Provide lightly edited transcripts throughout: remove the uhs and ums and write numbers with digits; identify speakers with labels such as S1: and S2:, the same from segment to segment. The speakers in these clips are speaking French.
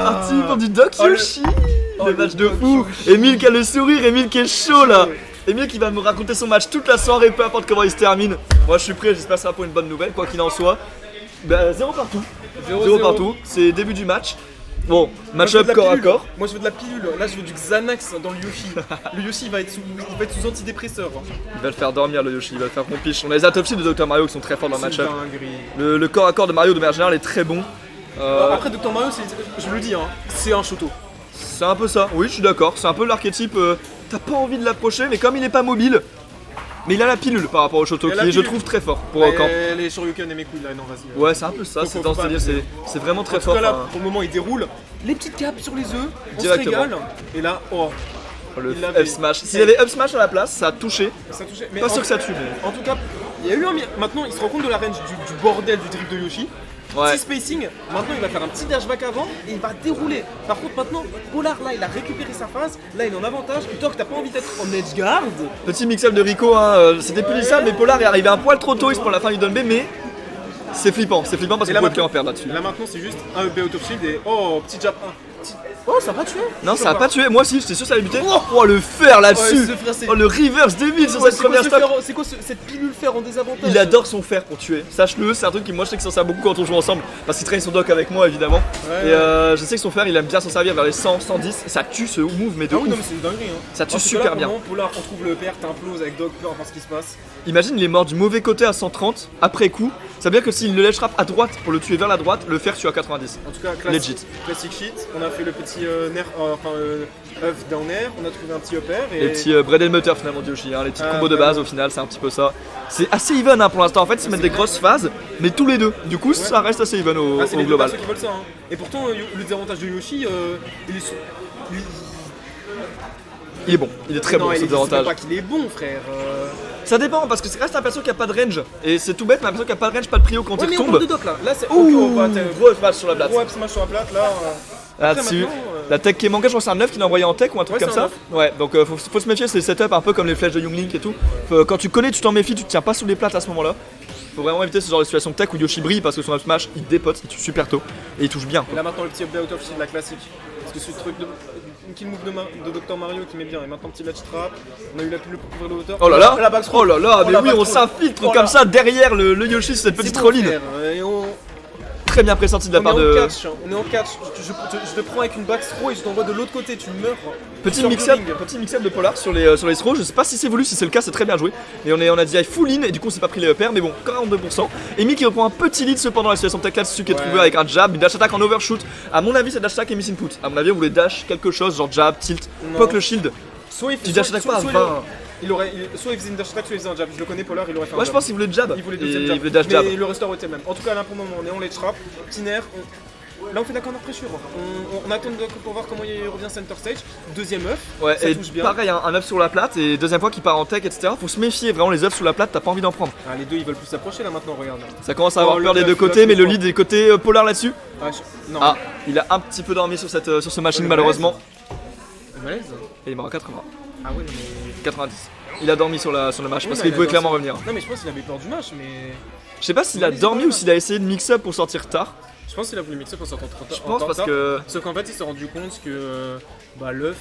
S1: Parti pour du Doc Yoshi. Le match de fou.
S2: Yoshi.
S1: Emile qui a le sourire, Emile qui est chaud là. Emile qui va me raconter son match toute la soirée, peu importe comment il se termine. Moi je suis prêt, j'espère que ça sera pour une bonne nouvelle, quoi qu'il en soit. Bah 0 partout. 0 partout, c'est début du match. Bon, match-up corps à corps.
S2: Moi je veux de la pilule, là je veux du Xanax dans le Yoshi. Le Yoshi il va être sous antidépresseur.
S1: Il va le faire dormir le Yoshi, il va le faire rompiche. On a les autopsies de Dr Mario qui sont très forts dans le match-up. Le corps à corps de Mario de manière générale est très bon.
S2: Après Dr Mario, je le dis, hein, c'est un Shoto.
S1: C'est un peu ça, oui je suis d'accord, c'est un peu l'archétype, t'as pas envie de l'approcher mais comme il est pas mobile, mais il a la pilule par rapport au Shoto qui est je trouve très fort pour camp.
S2: Les Shoryuken et mes couilles là, non vas-y.
S1: Ouais c'est un peu ça, c'est dans ce délire, c'est vraiment très fort.
S2: En tout cas là, pour le moment il déroule, les petites capes sur les œufs, on se régale, et là,
S1: le F smash, s'il y avait up smash à la place, ça a touché,
S2: ça touchait. Mais
S1: pas sûr que ça tue mais...
S2: En tout cas, il y a eu maintenant il se rend compte de la range du bordel du drift de Yoshi.
S1: Ouais.
S2: Petit spacing, maintenant il va faire un petit dashback avant et il va dérouler. Par contre maintenant, Polar là il a récupéré sa phase, là il est en avantage, Doc t'as pas envie d'être en edge guard.
S1: Petit mix-up de Rico, hein, c'était punissable mais Polar est arrivé un poil trop tôt, il se prend la fin du down B mais c'est flippant parce qu'on pouvait plus en perdre là-dessus.
S2: Là maintenant c'est juste un EB out of shield et petit jab 1. Oh ça a pas tué.
S1: Non ça a pas tué, moi aussi j'étais sûr que ça allait buter. Oh le fer là-dessus. Oh le reverse débile sur cette première stop.
S2: C'est quoi cette pilule fer en désavantage?
S1: Il adore son fer pour tuer, sache-le, c'est un truc qui moi je sais que ça sert beaucoup quand on joue ensemble parce qu'il traîne son doc avec moi évidemment. Et je sais que son fer il aime bien s'en servir vers les 100, 110 et ça tue ce move mais de ouf.
S2: Non mais c'est une dinguerie hein.
S1: Ça tue super bien.
S2: Polar on trouve le PR, t'imploses avec Doc, peu importe ce qui se passe.
S1: Imagine il est mort du mauvais côté à 130 après coup. Ça veut dire que s'il le ledge trap à droite pour le tuer vers la droite, le fer tue à 90.
S2: En tout cas classic shit, on a fait le petit up down air, on a trouvé un petit up air et...
S1: Les petits bread and butter finalement de Yoshi, hein, les petits combos de base au final c'est un petit peu ça. C'est assez even hein, pour l'instant en fait, ils se mettent des grosses phases, mais tous les deux. Du coup ça reste assez even au
S2: c'est les
S1: global.
S2: Deux qui veulent ça, hein. Et pourtant le désavantage de Yoshi,
S1: il est bon, il est très bon ce désavantage.
S2: C'est pas qu'il est bon frère.
S1: Ça dépend parce que c'est reste un perso qui a pas de range et c'est tout bête mais un perso qui a pas de range, pas de prio quand il
S2: mais
S1: retombe.
S2: on parle de Doc là, là c'est
S1: gros smash sur la plate.
S2: Gros smash sur la plate là.
S1: Là-dessus, la tech qui est manquée, je crois que c'est un 9 qui l'a envoyé en tech ou un truc comme ça. Ouais, donc faut se méfier, c'est le setup un peu comme les flèches de Young Link et tout. Quand tu connais, tu t'en méfies, tu te tiens pas sous les plates à ce moment-là. Faut vraiment éviter ce genre de situation de tech où Yoshi brille parce que son up smash il dépote, il tue super tôt et il touche bien.
S2: Et là maintenant le petit up out of shield, la classique. Parce que ce truc de kill move de Dr Mario qui met bien. Et maintenant petit ledge trap, on a eu la pub pour couvrir le hauteur.
S1: Oh là là, mais oui on s'infiltre comme ça derrière le Yoshi sur cette petite rolline. Très bien pressenti de la part de...
S2: On est en catch, je te prends avec une back throw et je t'envoie de l'autre côté, tu meurs.
S1: Petit mix-up de Polar sur les throws, je sais pas si c'est voulu, si c'est le cas c'est très bien joué. Mais on a dit full in et du coup on s'est pas pris les repères, mais bon, 42%. Emi qui reprend un petit lead cependant la situation tech là, c'est celui qui est trouvé avec un jab, une dash attack en overshoot. À mon avis c'est dash attack et miss input. À mon avis on voulait dash quelque chose, genre jab, tilt, poke le shield.
S2: Tu
S1: dash attack pas à 20.
S2: Soit il faisait une dash attack, soit il faisait un jab. Je le connais, Polar, il aurait fait un jab.
S1: Ouais, je pense qu'il voulait jab.
S2: Il voulait deuxième jab.
S1: Il voulait dash jab.
S2: Mais le restore était le même. En tout cas, là pour le moment, on est en ledge trap. Petit nerf. Là, on fait de la corner pressure. On attend pour voir comment il revient center stage. Deuxième œuf. Ouais, ça touche bien.
S1: Pareil, un œuf sur la plate et deuxième fois qu'il part en tech, etc. Faut se méfier, vraiment, les œufs sous la plate, t'as pas envie d'en prendre.
S2: Ah, les deux ils veulent plus s'approcher là maintenant, regarde.
S1: Ça commence à avoir peur des deux côtés, mais le lead est côté Polar là-dessus.
S2: Non.
S1: Ah, il a un petit peu dormi sur ce machine malheureusement.
S2: Malaise.
S1: Et il est mort à 80.
S2: Ah ouais, mais.
S1: 90. Il a dormi sur le match parce qu'il pouvait clairement revenir.
S2: Non, mais je pense qu'il avait peur du match, mais.
S1: Je sais pas s'il a dormi ou s'il a essayé de mix-up pour sortir tard.
S2: Je pense qu'il a voulu mixer pour sortir trop tard.
S1: Je pense parce que.
S2: Sauf qu'en fait, il s'est rendu compte que l'œuf,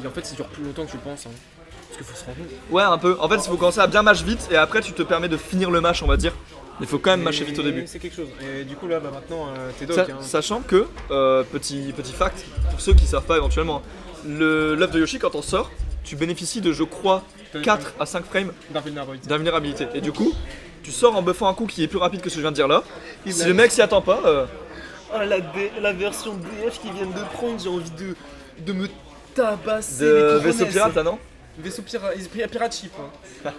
S2: en fait, il dure plus longtemps que tu penses. Hein. Parce qu'il faut se rendre compte.
S1: Ouais, un peu. En fait, il faut commencer à bien match vite et après, tu te permets de finir le match, on va dire. Il faut quand même matcher vite au début.
S2: C'est quelque chose. Et du coup, là, maintenant, t'es doc.
S1: Sachant que, petit fact, pour ceux qui savent pas éventuellement, l'œuf de Yoshi, quand on sort, tu bénéficies de, je crois, 4 à 5 frames d'invulnérabilité. Et du coup, tu sors en buffant un coup qui est plus rapide que ce que je viens de dire là. Si le mec s'y attend pas.
S2: La version DF qu'ils viennent de prendre, j'ai envie de me tabasser.
S1: De vaisseau pirate là, non?
S2: Vaisseau pirate chip. Hein.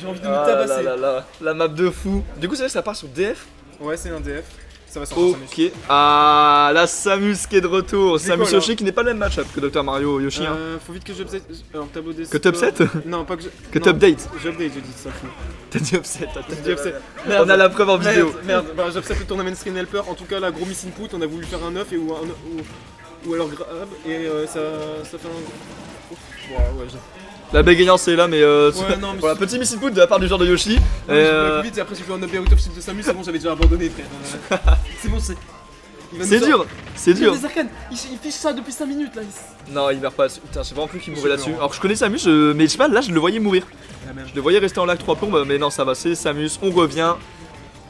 S2: J'ai envie de me tabasser.
S1: La map de fou. Du coup, c'est vrai que ça part sur DF?
S2: Ouais, c'est un DF. Ça va sortir
S1: Samus. Ah, la Samus qui est de retour. Samus Yoshi qui n'est pas le même match-up que Dr Mario Yoshi.
S2: Faut vite que j'upset. Tableau des
S1: que t'upset?
S2: Non, pas que
S1: que t'update.
S2: J'update, j'ai dit ça fou.
S1: T'as dit upset.
S2: T'as dit upset.
S1: On a la preuve en vidéo.
S2: Merde. Bah, j'upset le tournament screen helper. En tout cas, la gros miss input, on a voulu faire un 9 ou alors grab et ça fait un. Ouais,
S1: la bégayance est là, mais
S2: non, mais
S1: voilà, petit miss input de la part du genre de Yoshi.
S2: J'ai plus vite et après j'ai fait un up et out of shield de Samus, c'est bon, j'avais déjà abandonné, frère. C'est bon,
S1: C'est dur, c'est
S2: Il y a
S1: dur.
S2: des arcanes, il fiche ça depuis 5 minutes là.
S1: Non, il meurt pas. Putain, j'ai vraiment cru qu'il mourait
S2: C'est
S1: là-dessus.
S2: peur.
S1: Alors que je connais Samus, mais je sais pas, là je le voyais mourir.
S2: La même.
S1: Je le voyais rester en lac 3 plombes, mais non, ça va, c'est Samus, on revient.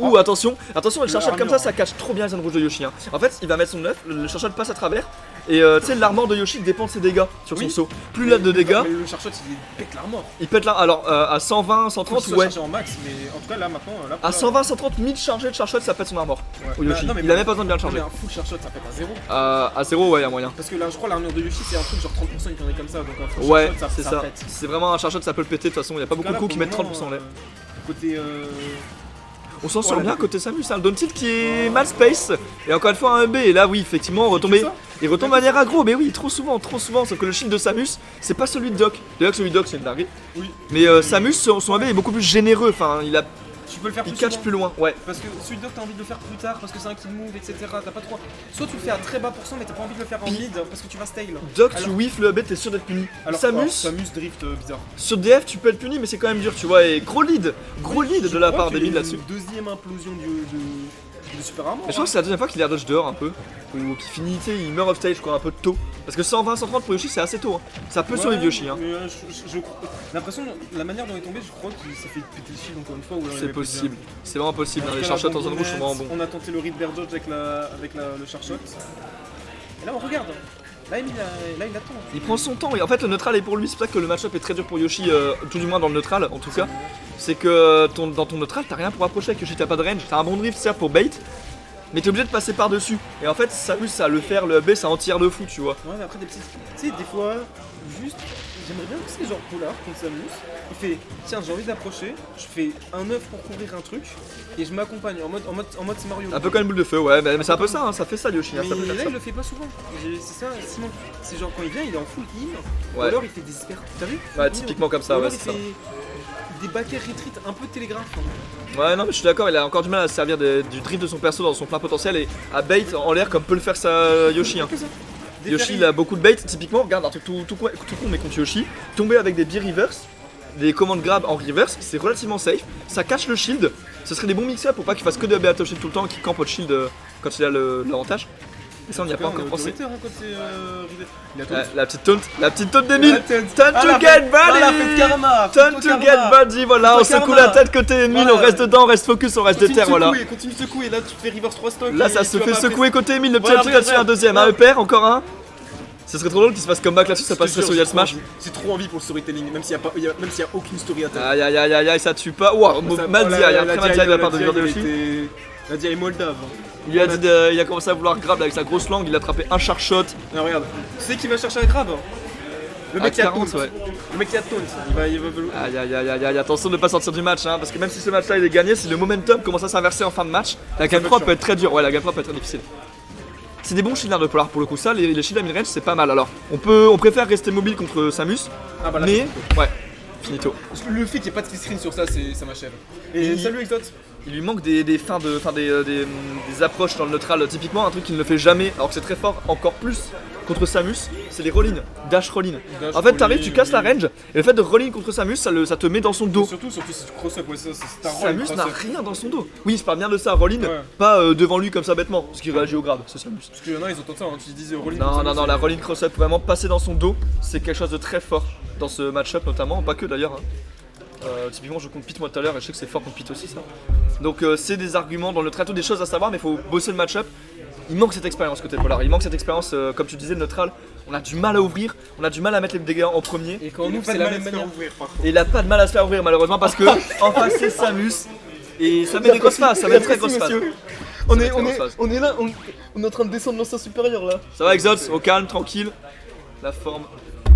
S1: Ouh, attention, elle charchotte comme ça cache trop bien la zone rouge de Yoshi. Hein. En fait, il va mettre son œuf, le charchotte passe à travers, et tu sais, l'armor de Yoshi dépend de ses dégâts sur son
S2: Oui.
S1: saut. Plus il a de dégâts,
S2: Mais le charshot il pète l'armor.
S1: il pète là. Alors, à 120, 130,
S2: Faut qu'il soit
S1: ouais.
S2: chargé en max, mais en tout cas là maintenant. Là,
S1: À 120, 130, 1000 chargés de charchotte, ça pète son armor.
S2: Ouais.
S1: Au Yoshi.
S2: Non, mais
S1: Il a même pas besoin de bien le
S2: non, mais
S1: charger.
S2: un full charshot ça pète à 0.
S1: À 0, ouais, y a moyen.
S2: Parce que là je crois l'armure de Yoshi c'est un truc genre 30% il tournait comme ça. Donc un full
S1: Ouais,
S2: charshot,
S1: c'est ça.
S2: pète.
S1: C'est vraiment un charchotte, ça peut le péter. De toute façon, il y a pas beaucoup de coups qui mettent 30% en l'air.
S2: Côté.
S1: On s'en sort
S2: Voilà.
S1: bien côté Samus, hein. Le down tilt qui est mal space. Et encore une fois un B. Et là, oui, effectivement, retomber.
S2: ça
S1: Il retombe de manière aggro, mais oui, trop souvent. Sauf que le shield de Samus, c'est pas celui de Doc. D'ailleurs, celui de Doc, c'est une dinguerie.
S2: Oui.
S1: Mais Samus, son AB est beaucoup plus généreux. Enfin,
S2: Tu peux le faire
S1: il
S2: plus
S1: catch
S2: souvent.
S1: plus loin. Ouais.
S2: Parce que celui de Doc t'as envie de le faire plus tard parce que c'est un kill move etc. T'as pas trop. Soit tu le fais à très bas pourcent mais t'as pas envie de le faire en mid parce que tu vas stale.
S1: Doc, tu
S2: Alors-
S1: whiff le AB, t'es sûr d'être puni.
S2: Alors
S1: Samus,
S2: Samus drift bizarre.
S1: sur DF, tu peux être puni, mais c'est quand même dur, tu vois. Et gros lead de la part des mid là-dessus.
S2: Deuxième implosion de Super Armor.
S1: Mais je crois que c'est la deuxième fois qu'il a dodge dehors un peu. Ou qu'il finit, tu sais, il meurt off stage quoi, un peu tôt. Parce que 120, 130 pour Yoshi, c'est assez tôt. Hein. Ça peut survivre Yoshi. Hein.
S2: Mais, j'ai l'impression, la manière dont il est tombé, je crois qu'il s'est fait péter le shield encore une fois. Ou alors il
S1: C'est
S2: avait plus de
S1: possible. C'est vraiment possible.
S2: En
S1: Hein.
S2: tout
S1: Les
S2: cas,
S1: charchottes
S2: la
S1: en zone rouge sont vraiment bons.
S2: On a tenté le read bear dodge avec le charshot. Et là on regarde. Là il attend.
S1: Il prend son temps et en fait le neutral est pour lui, c'est pour ça que le match-up est très dur pour Yoshi, tout du moins dans le neutral en tout cas. C'est que dans ton neutral t'as rien pour approcher avec Yoshi, t'as pas de range, t'as un bon drift certes pour bait, mais t'es obligé de passer par dessus. Et en fait Samus ça le faire, le B ça en tire de fou tu vois.
S2: Ouais mais après des petites. Tu sais des fois juste. J'aimerais bien que c'est genre Polar contre Samus. Il fait tiens j'ai envie d'approcher, je fais un œuf pour couvrir un truc et je m'accompagne en mode c'est Mario.
S1: Un peu comme une boule de feu, ouais, mais c'est un peu ça, hein, ça fait ça Yoshi, hein,
S2: Mais
S1: ça peut faire
S2: là
S1: ça.
S2: il le fait pas souvent. C'est ça, sinon c'est genre quand il vient il est en full heal. Ou
S1: Ouais.
S2: alors il fait des hyper. T'as vu?
S1: Ouais, typiquement comme ça,
S2: Ou
S1: ouais,
S2: alors
S1: c'est ça.
S2: il fait des back air retreat un peu télégraphe.
S1: Ouais, non, mais je suis d'accord, il a encore du mal à se servir du drift de son perso dans son plein potentiel et à bait en l'air comme peut le faire ça Yoshi. Hein.
S2: Que ça. Des
S1: Yoshi
S2: ferries.
S1: il a beaucoup de bait, typiquement, regarde un truc tout con mais contre Yoshi, tomber avec des B-reverse, des commandes grab en reverse, c'est relativement safe, ça cache le shield, ce serait des bons mix-up pour pas qu'il fasse que de B shield tout le temps et qu'il campe au shield quand il a l'avantage. Et ça on n'y a pas encore pensé.
S2: Il a
S1: La petite taunt d'Emile, Time
S2: Ah,
S1: to
S2: la
S1: get
S2: fête- ah, la fête
S1: buddy,
S2: karma,
S1: time to get buddy, voilà, on
S2: Plutôt
S1: secoue
S2: karma.
S1: la tête côté Emile, on
S2: Voilà.
S1: reste dedans, on reste focus, on reste de terre, voilà.
S2: Continue de secouer, là tu te fais reverse 3 stocks.
S1: Là
S2: et
S1: ça se
S2: tu vas
S1: fait
S2: pas
S1: secouer côté Emile, le petit
S2: Voilà,
S1: truc là-dessus,
S2: regarde,
S1: un deuxième, un
S2: regarde.
S1: EPR, encore un. Ce serait trop drôle qu'il se fasse comeback là-dessus, ça passerait sur Yal Smash.
S2: J'ai trop envie pour le storytelling, même s'il y a aucune story à table.
S1: Aïe aïe aïe aïe aïe, ça tue pas. Wow, mal dit, il y a très mal dit de la part de Yoshi.
S2: La dia est moldave.
S1: Il a commencé à vouloir grab avec sa grosse langue, il a attrapé un shark shot.
S2: Non, regarde, tu sais qui va chercher un grab? Le
S1: À
S2: mec qui a
S1: 40,
S2: taunt.
S1: ouais.
S2: Le mec qui a taunt. Il va.
S1: Aïe aïe aïe aïe aïe, attention de ne pas sortir du match, hein, parce que même si ce match là il est gagné, si le momentum commence à s'inverser en fin de match, la game 3 peut être très dure. Ouais, la game 3 peut être très difficile. C'est des bons shields de Polar pour le coup, ça, les shields à mid-range c'est pas mal. Alors, on préfère rester mobile contre Samus,
S2: Ah bah là,
S1: mais ouais, finito.
S2: le fait qu'il n'y ait pas de screen sur ça, ça m'achève. Et
S1: Il-
S2: salut Exot.
S1: Il lui manque des approches dans le neutral. Typiquement, un truc qu'il ne fait jamais, alors que c'est très fort, encore plus contre Samus, c'est les roll-in, dash roll-in.
S2: Dash
S1: En fait, t'arrives,
S2: roll-in,
S1: tu casses la
S2: oui.
S1: range, et le fait de roll-in contre Samus, ça te met dans son dos.
S2: Surtout si tu cross-up, ouais, c'est un rôle.
S1: Samus n'a rien dans son dos. Oui, je parle bien de ça, roll-in,
S2: Ouais.
S1: pas devant lui comme ça bêtement, parce qu'il réagit au grab, c'est Samus.
S2: Parce qu'il y en a, ils ont tenté ça, hein, tu disais rolling.
S1: Non, la roll-in cross-up, vraiment passer dans son dos, c'est quelque chose de très fort dans ce match-up notamment, pas que d'ailleurs. Hein. Typiquement, je compte Pete moi tout à l'heure et je sais que c'est fort contre Pete aussi ça. Donc c'est des arguments dans le traité, des choses à savoir, mais il faut bosser le match-up. Il manque cette expérience côté Polar, il manque cette expérience, comme tu disais, neutral. On a du mal à ouvrir, on a du mal à mettre les dégâts en premier.
S2: Et quand on ouvre, c'est la même manière.
S1: Et il a pas de mal à se faire ouvrir malheureusement parce que en face c'est Samus. Et ça met des grosses phases, ça met des très grosses phases.
S2: On
S1: met
S2: est,
S1: très
S2: on,
S1: grosses
S2: est,
S1: phases.
S2: on est là, on est en train de descendre l'ancien supérieur là.
S1: Ça va Exots, au calme, tranquille. La forme.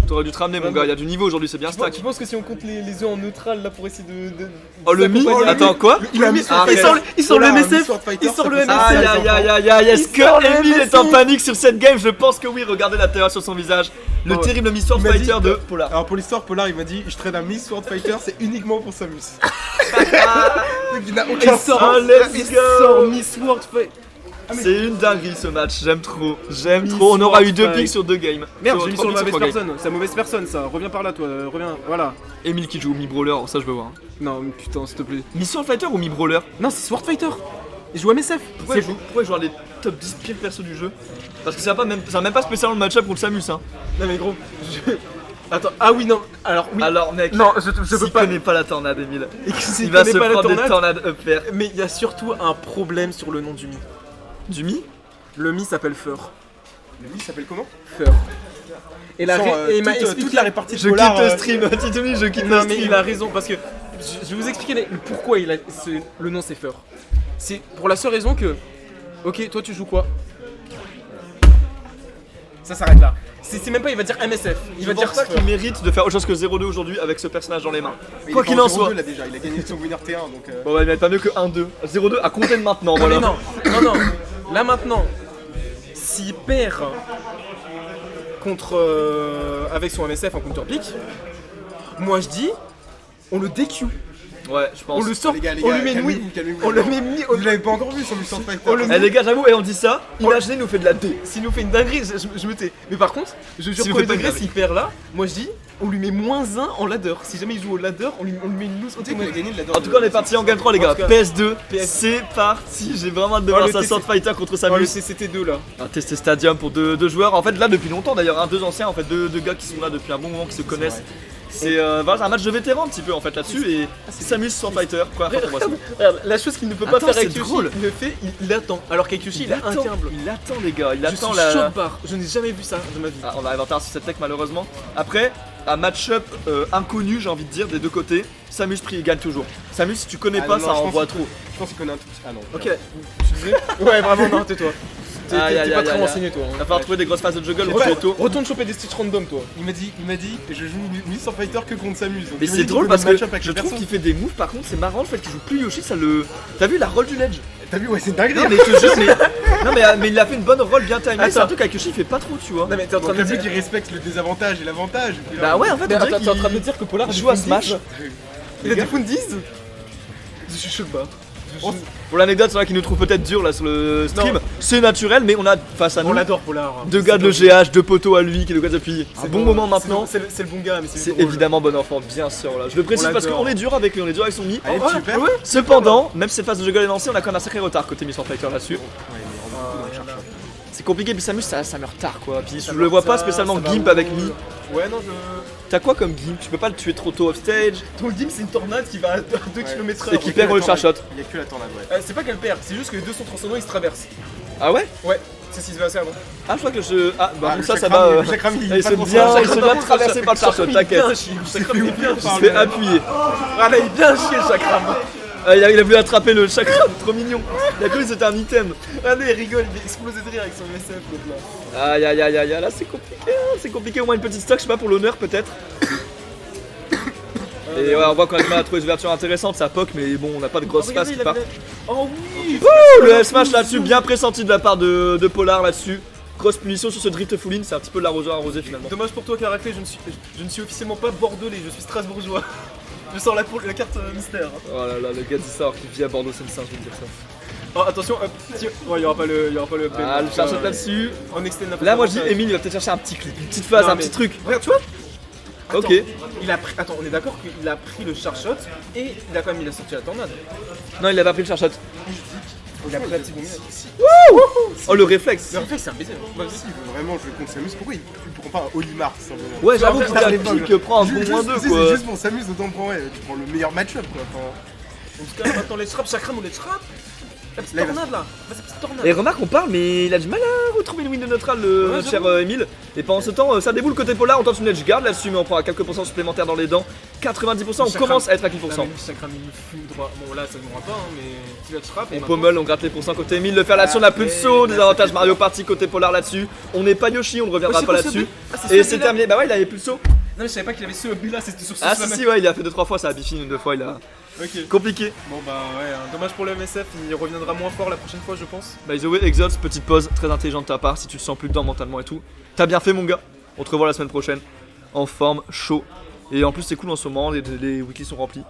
S1: T'aurais dû te ramener mon gars, il y a du niveau aujourd'hui, c'est bien stack.
S2: Tu penses que si on compte les œufs en neutral là pour essayer de
S1: Oh le mi,
S2: s'accompagner-
S1: attends quoi?
S2: Il a mis
S1: Arrête.
S2: il sort le MSF, il sort le MSF.
S1: Aïe aïe aïe aïe aïe, est-ce
S2: Il sort le
S1: que Emile est
S2: MSF.
S1: en panique sur cette game? Je pense que oui, regardez la terreur sur son visage. Le
S3: Oh,
S1: terrible Miss Sword
S3: il m'a dit
S1: Fighter de
S3: que-
S1: Polar.
S3: Alors pour l'histoire, Polar il m'a dit je trade un Miss Sword Fighter, c'est uniquement pour Samus. Donc il n'a aucun
S1: Il sort,
S3: sens.
S1: let's
S2: Il
S1: go.
S2: sort Miss World Fight.
S1: C'est une dinguerie ce match, j'aime trop. J'aime trop, on aura eu 2 picks sur 2 games.
S2: Merde, j'ai mis sur
S1: trois
S2: la
S1: picks
S2: mauvaise
S1: trois games.
S2: personne. C'est la mauvaise personne ça. Reviens par là toi, reviens. Voilà.
S1: Emile qui joue au Mi Brawler, ça je veux voir.
S2: Non, mais putain, s'il te plaît.
S1: Miss Sword Fighter ou Mi Brawler?
S2: Non, c'est Sword Fighter. Il joue MSF.
S1: Pourquoi il joue un des top 10 pires persos du jeu? Parce que ça va même pas spécialement le match-up contre Samus hein.
S2: Non mais gros, attends, ah oui non, alors oui.
S1: Alors mec,
S2: Non, je peux
S1: s'il
S2: pas.
S1: connaît pas la tornade Emile,
S2: S'il
S1: il va
S2: connaît
S1: se
S2: pas la
S1: prendre des
S2: tornade,
S1: tornades up air.
S2: mais il y a surtout un problème sur le nom du Mi.
S1: Du Mi?
S2: Le Mi s'appelle Fur.
S3: Le Mi s'appelle comment?
S2: Fur. Et il m'a
S3: toute
S2: expliqué
S3: la répartie de
S1: Je
S3: Polar,
S1: quitte le stream, Titoumi, je quitte le
S2: Non mais
S1: stream.
S2: il a raison parce que je vais vous expliquer pourquoi le nom c'est Fur. C'est pour la seule raison que, ok, toi tu joues quoi? Ça s'arrête là. C'est même pas, il va dire MSF. Il va dire
S1: pas
S2: Fur.
S1: qu'il mérite de faire autre chose que 0-2 aujourd'hui avec ce personnage dans les mains.
S3: Mais
S1: Quoi
S3: il est
S1: qu'il en
S3: en
S1: soit.
S3: 0-2 là déjà, il a gagné son winner T1 donc.
S1: Bon bah il va être pas mieux que 1-2. 0-2 à compter de maintenant,
S2: Non
S1: voilà.
S2: mais non. Là maintenant, s'il perd contre avec son MSF en counter pick, moi je dis, on le DQ.
S1: Ouais, je pense.
S2: On le sort,
S3: Les gars,
S2: on lui met une
S3: calmez-vous,
S2: win.
S3: calmez-vous.
S2: On le met mis.
S3: Vous l'avez pas encore vu sur Mutant Fighter.
S2: On le
S1: Eh les gars, j'avoue, on dit ça, imaginez nous fait de la D.
S2: S'il nous fait une dinguerie, je me tais. Mais par contre, je jure
S1: S'il
S2: pour
S1: nous
S2: les
S1: fait pas
S2: degrés,
S1: une
S2: s'il perd là, moi je dis, on lui met -1 en ladder. Si jamais il joue au ladder, on lui met une loose
S3: Tu sais qu'il a
S2: automatique.
S3: gagné de la
S1: En tout cas, on est parti en game 3 les gars.
S2: En tout cas,
S1: PS2, c'est parti. J'ai vraiment hâte de voir
S2: le
S1: ça
S2: TC
S1: Sword Fighter contre
S2: Oh,
S1: Samus.
S2: le CCT2 là.
S1: Un test stadium pour deux joueurs. En fait, là depuis longtemps d'ailleurs, deux anciens, en fait, deux gars qui sont là depuis un bon moment, qui se connaissent. C'est voilà, un match de vétéran un petit peu en fait là-dessus et Samus Sword Fighter. Première fois qu'on voit ça.
S2: Regarde, la chose qu'il ne peut pas
S1: Attends,
S2: faire
S1: c'est
S2: avec Yoshi,
S1: drôle.
S2: il le fait, il attend. Alors qu'avec Yoshi, il est incarnable.
S1: Il attend les gars, il
S2: Je
S1: attend
S2: suis
S1: la.
S2: chaud de barre. Je n'ai jamais vu ça de ma vie.
S1: Ah, on arrive en retard sur cette tech malheureusement. Après, un match-up inconnu, j'ai envie de dire, des deux côtés. Samus gagne toujours. Samus, si tu connais
S3: Ah
S1: pas,
S3: non,
S1: ça
S3: je pense
S1: envoie
S3: que-
S1: trop.
S3: Je pense qu'il connaît un tout. Ah non.
S2: Ok, tu disais Ouais, vraiment, non, tais-toi. T'es
S1: Aïe, aïe,
S2: pas
S1: aïe,
S2: très
S1: aïe.
S2: renseigné, toi.
S1: Il va falloir trouver des grosses phases de juggle
S3: Ouais.
S1: trop tôt.
S2: Retourne choper des stitch random, toi.
S3: Il m'a dit, je joue Mutant Fighter que contre Samus. Donc
S1: Mais
S3: il m'a
S1: c'est
S3: dit
S1: drôle
S3: qu'il
S1: parce
S3: connaît
S1: que
S3: le match-up avec
S1: je
S3: les
S1: trouve
S3: persos.
S1: qu'il fait des moves, par contre c'est marrant le fait qu'il joue plus Yoshi, ça le. T'as vu la roll du ledge?
S3: T'as vu, ouais, c'est dingue.
S1: Non mais je te jure, mais il a fait une bonne roll bien timée. C'est un
S2: Attends.
S1: truc avec Yoshi il fait pas trop, tu vois.
S2: Non, mais t'es en train
S3: Donc
S2: de
S3: le
S2: me
S3: but
S2: dire.
S3: il respecte le désavantage et l'avantage. et puis là,
S1: Bah ouais, en fait,
S2: Mais
S1: on dirait
S2: attends, t'es en train de me
S1: qu'il
S2: dire que Polar
S1: joue à Smash.
S2: Il a des Fundis. Je suis chaud de barre.
S1: Pour l'anecdote, c'est vrai qu'il nous trouve peut-être dur là sur le stream.
S2: Non.
S1: C'est naturel, mais on a face à nous
S2: On l'adore, Polar.
S1: deux gars de l'EGH, deux poteaux à lui qui le connaissent depuis un
S2: C'est
S1: bon moment maintenant.
S2: C'est le bon gars, mais
S1: C'est
S2: drôle.
S1: évidemment bon enfant, bien sûr là. Je le précise
S2: On
S1: parce
S2: l'adore.
S1: qu'on est dur avec lui, on est dur avec son mi.
S3: Allez,
S2: Ouais,
S3: super.
S2: ouais.
S1: Cependant, même si cette phase de juggle est lancée, on a quand même un sacré retard côté Miss Fighter là-dessus.
S3: Ouais, mais on va beaucoup dans le chercheur.
S1: C'est compliqué, puis Samus ça meurt tard quoi. Puis
S2: Ça
S1: je le vois pas
S2: ça
S1: spécialement
S2: va
S1: gimp
S2: où
S1: avec Mi.
S2: Ouais, non,
S1: T'as quoi comme gimp? Tu peux pas le tuer trop tôt off stage
S2: Ton gimp, c'est une tornade qui va à 2 km/h.
S1: Et qui perd le charshot.
S3: Il y a que la tornade, ouais.
S2: C'est pas qu'elle perd, c'est juste que les deux sont transcendants, ils se traversent.
S1: Ah ouais?
S2: Ouais, c'est ce qui se passe avant.
S1: Ah je crois que je. Ah bah
S3: Ah,
S1: donc
S3: le
S1: ça va.
S3: chakram, le chakram, il est
S1: il
S3: pas
S1: se
S3: trop
S1: bien,
S3: fort.
S1: il se bien traversé par le charshot, t'inquiète.
S2: Chakram, il est bien
S1: Il se fait appuyer.
S2: Ah là, il est bien chier le chakram.
S1: Ah, il a voulu attraper le chakram, trop mignon. Il a cru que c'était un item.
S2: Regardez, il rigole, il est explosé de rire avec son MSF, l'autre là.
S1: Aïe aïe aïe aïe aïe, là c'est compliqué, hein, c'est compliqué, au moins une petite stock, je sais pas, pour l'honneur peut-être. Et ouais, on voit qu'on a du mal à trouver des ouvertures intéressantes, ça poke, mais bon, on n'a pas de grosses phases qui partent.
S2: Oh oui.
S1: Oh, le S-Smash là-dessus, bien pressenti de la part de Polar là-dessus. Grosse punition sur ce drift full in, c'est un petit peu de l'arroseur arrosé finalement.
S2: Dommage pour toi, Caraclé, je ne suis officiellement pas bordelais, je suis strasbourgeois. Je sors la carte mystère.
S1: Oh là là, le gars d'Issar qui vit à Bordeaux, c'est une singe, je vais dire ça.
S2: Oh, attention, hop, tiens. Ouais, il y aura pas le update.
S1: Ah, le charge là-dessus.
S2: En extend
S1: Là, moi je dis, Emile, il va peut-être chercher un petit clip, une petite phase,
S2: Non,
S1: un
S2: mais-
S1: petit truc.
S2: Regarde, tu vois. Attends,
S1: Ok.
S2: Il a pris. Attends, on est d'accord qu'il a pris le char shot et il a quand même sorti la tornade.
S1: Non, il avait pas pris le charge shot.
S2: Il a pris la petite bombe.
S1: Oh, le réflexe.
S2: Le réflexe, c'est un baiser.
S3: S'il veut vraiment jouer contre Samus, pourquoi il prend pas un Olimar simplement?
S1: Ouais, j'avoue
S3: Après,
S1: qu'il a
S3: après,
S1: le pic, prend un bon
S3: Juste-
S1: moins 2
S3: c'est
S1: quoi.
S3: juste pour Samus, autant prendre, ouais, tu prends le meilleur match-up quoi. Enfin,
S2: En tout cas, maintenant, les traps, chakram ou les traps. La petite
S3: Là, il va-
S2: tornade là. Bah, cette petite tornade.
S1: Et remarque, on parle, mais il a du mal à retrouver une win de neutral, le
S2: Ouais,
S1: notre cher
S2: j'avoue.
S1: Emile. Et pendant ce temps, ça déboule côté Polar, on tente une edge guard là-dessus, mais on prend à quelques pourcents supplémentaires dans les dents. 90%, on
S2: Chakram.
S1: commence à être à
S2: Non,
S1: 10%.
S2: mais lui, chakram, il me fume droit. Bon, là, ça ne mourra pas, hein, mais tu la trappe.
S1: On pommel, on gratte les pourcents côté Emile. Le faire là-dessus, on a plus de saut, des avantages Mario Party côté Polar là-dessus. On n'est pas Yoshi, on ne reviendra
S2: Oh, c'est
S1: pas
S2: quoi ce
S1: là-dessus.
S2: but Ah,
S1: Et
S2: ce
S1: c'est
S2: but-là.
S1: terminé. Bah ouais, il avait plus de saut.
S2: Non, mais je savais pas qu'il avait ce but là, c'était sur ce
S1: Ah
S2: slam.
S1: si, ouais, il a fait 2-3 fois, ça a biffé une 2 fois, il a.
S2: Ok.
S1: Compliqué.
S2: Bon, bah ouais, hein, dommage pour le MSF, il reviendra moins fort la prochaine fois, je pense.
S1: By the way, Exods, petite pause, très intelligente de ta part, si tu te sens plus dedans mentalement et tout. T'as bien fait mon gars. On te revoit la semaine prochaine. En forme, chaud. Et en plus c'est cool en ce moment, les weeklies sont remplis.